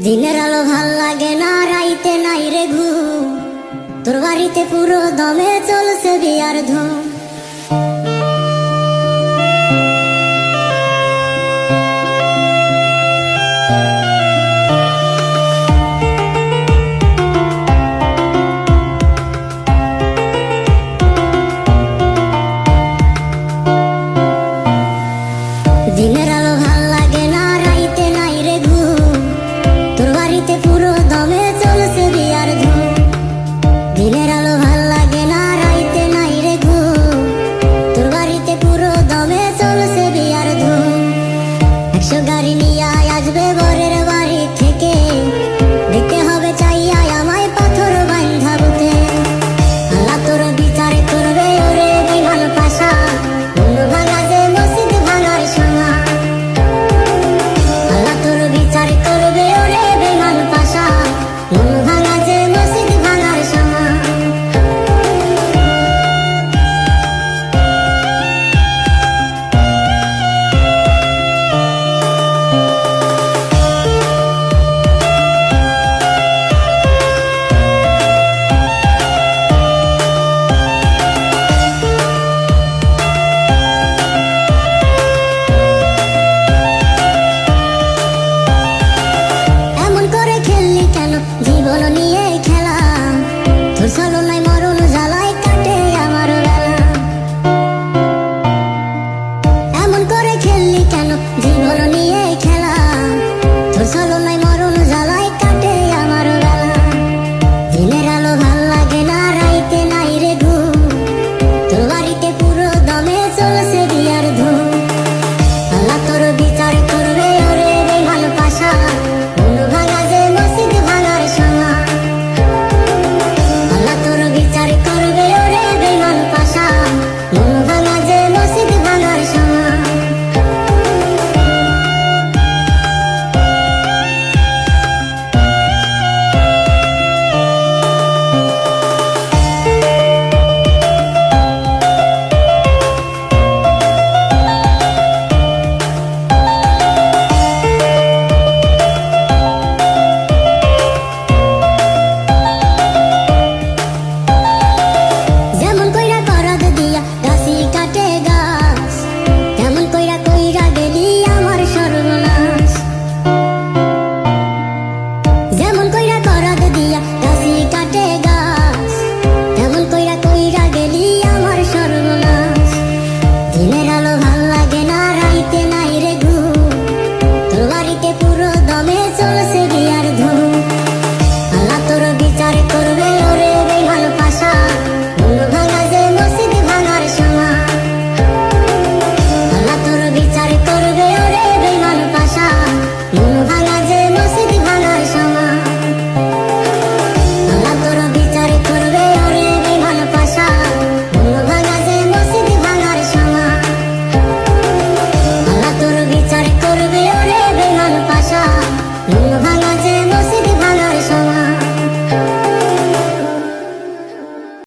দিনের আলো ভাল লাগে না, রাইতে নাই রে ঘুম। তোর বাড়িতে পুরো দমে চলছে বিয়ার ধুম। দিনের আলো ভাল লাগে না, রাইতে নাই রে ঘুম। তোর বাড়িতে পুরো দমে চলছে বিয়ার ধুম। দিনের আলো ভাল লাগে না, রাইতে নাই রে ঘুম। তোর বাড়িতে পুরো দমে চলছে বিয়ার ধুম। 100 গাড়ি নিয়ে আসবে বরের বাড়ি থেকে, দেখতে হবে চাইয়া আমায় পাথর বান্ধা বুকে। আল্লাহ তোর বিচার করবে ওরে বিমান পাশা, মন ভাঙা যে মসজিদ ভাঙার সময়। আল্লাহ তোর বিচার করবে ওরে বিমান পাশা, মন ভাঙা যে মসজিদ ভাঙার সময়। জীবন নিয়ে